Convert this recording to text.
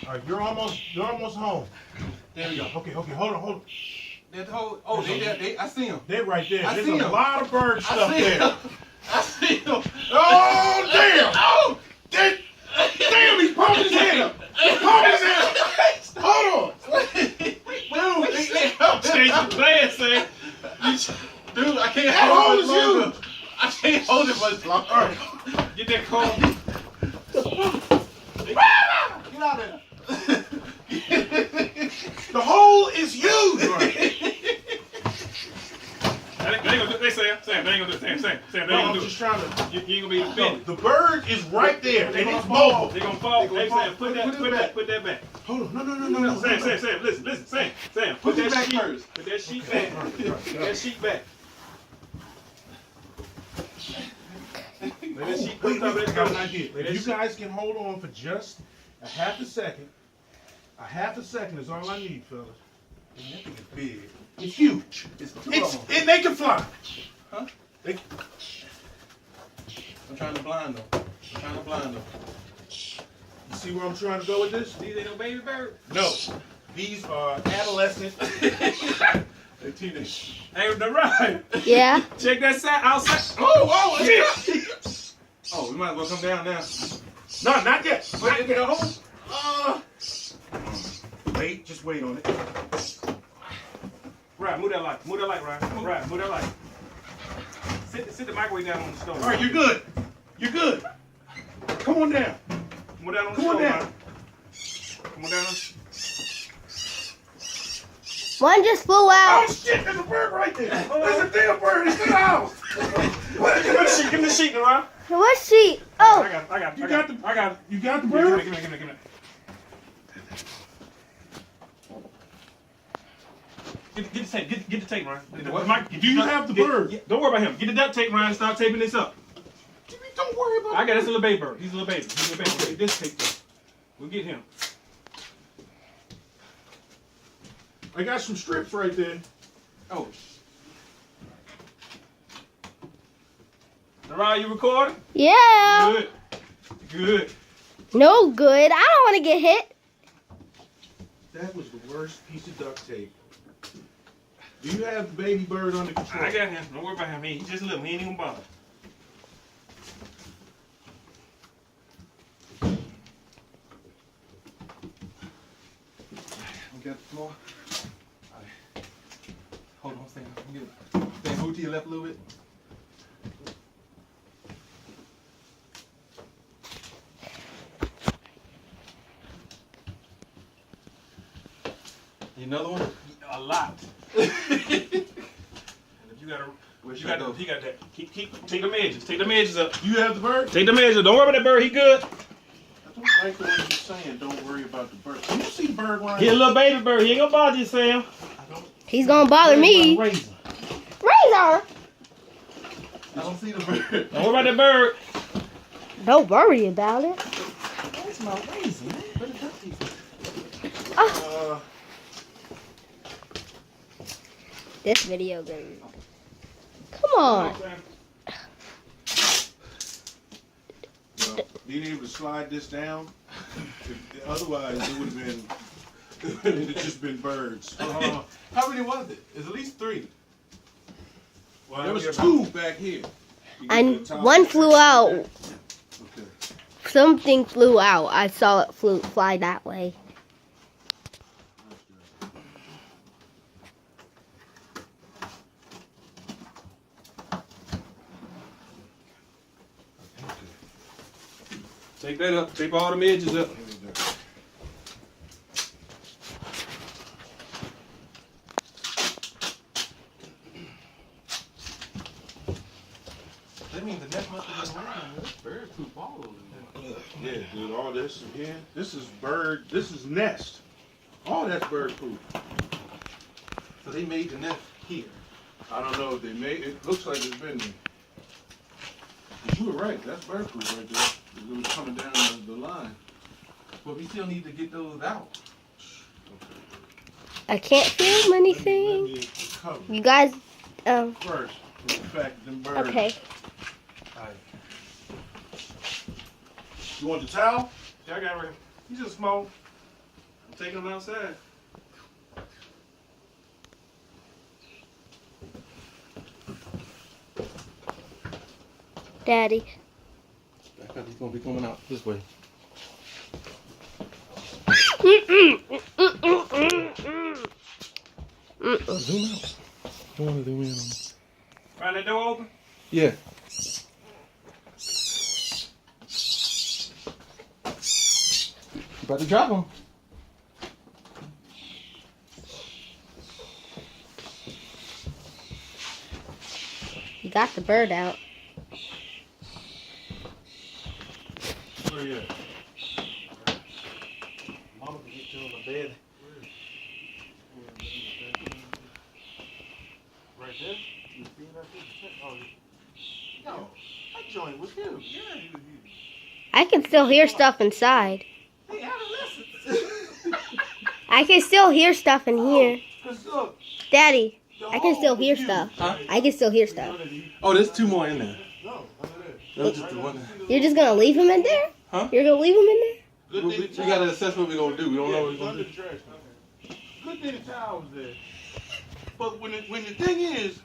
All right, you're almost home. There we go. Okay, hold on. I see him. They're right there. I There's see a 'em. lot of bird stuff there. I see him. Oh, damn! Oh! Damn, he's pumping his head up. He's pumping his head up. Hold on. Dude, change the plan, Sam. Dude, I can't How hold old it is much you? longer. I can't hold it much longer. All right. Get that cone. Get out of there. The hole is huge. They ain't gonna do it. Sam, they ain't gonna do it. Sam, they ain't No, gonna I'm do just it. trying to. You ain't gonna be defended. The bird is right there, and it's fall. mobile. They gonna fall. They gonna Hey, fall. Sam, put that back. Hold on, no. Sam, listen, Sam, Put that it back sheet first. Put that sheet back. Put that sheet back. Let that sheet Wait, put I that got an back. idea. If you guys can hold on for just a half a second is all I need, fellas. That thing is big. It's huge. It's two of them. They can fly. Huh? They, I'm trying to blind them. you see where I'm trying to go with this? These ain't no baby bird. No. These are adolescent. They teenage. Hey, the right. Yeah. Check that side outside. Oh, shit. Oh, we might as well come down now. No, not yet. Wait, get a hole? Wait, just wait on it. Right, move that light, Ryan. Right, move that light. Sit the microwave down on the stove. All right, you're good. You're good. Come on down. Come on down on the Come on stove, down. Ryan. Come on down. One just flew Oh out. shit, there's a bird right there. There's a damn bird. It's in the house. Give me the sheet, Ryan. What sheet? Oh, I got it. You I got got it. You got the Give bird? me it. Get the tape. Get the tape, Ryan. Do you have the bird? Don't worry about him. Get the duct tape, Ryan. Start taping this up. Don't worry about I got this little baby bird. He's a little baby. Get this tape. We'll get him. I got some strips right there. Oh, Ryan, you recording? yeah. Good. No good. I don't want to get hit. That was the worst piece of duct tape. Do you have the baby bird under control? I got him. Don't worry about him. He's just little. He ain't even bother. we got more. Hold on, Sam. Sam, move to your left a little bit. Need another one? A lot. And if you got that. Take them edges. Take them edges up. You have the bird? Take them edges up. Don't worry about that bird. He good. I don't like the way you're saying don't worry about the bird. Can you see the bird line? He a little baby bird. He ain't gonna bother you, Sam. He's gonna bother me. Razor. Razor. I don't see the bird. Don't worry about that bird. Don't worry about it. That's my razor, man. Where the duct tape? This video game. Come on. Well, being able to slide this down, otherwise it would have just been birds. How many was it? It's at least 3. Well, there was 2 back here. And one flew out. Okay. Something flew out. I saw it fly that way. Take that up. Tape all the edges up. That means the net must have been around. There's bird poop all over there. Yeah, dude, all this again. This is bird. This is nest. All that's bird poop. So they made the net here. I don't know if they made it. Looks like it's been there. But you were right. That's bird poop right there. It was coming down the line. But we still need to get those out. I can't film anything. Let me cover You guys. first. For the fact that them birds. Okay. You want the towel? Yeah, I got it right here. He's just small. Take him outside. Daddy. Back up. He's gonna be coming out this way. Zoom out. I want to zoom in on. Find that door open? Yeah. You about to drop him. You got the bird out. Where you at? Mama can get you on the bed. Right there? You see that? Oh, no. That joint was huge. Yeah, he was huge. I can still hear stuff inside. Hey, adolescents. I can still hear stuff in here. Cause look, Daddy, the I can still hole hear was stuff. huge. Huh? I can still hear stuff. Oh, there's two more in there. No, under there. That was just the one. You're just gonna leave him in there? Huh? You're gonna leave him in there? We gotta assess what we're gonna do. We don't know what we're gonna Under do. the trash. Good thing the towel was there. But when the thing is,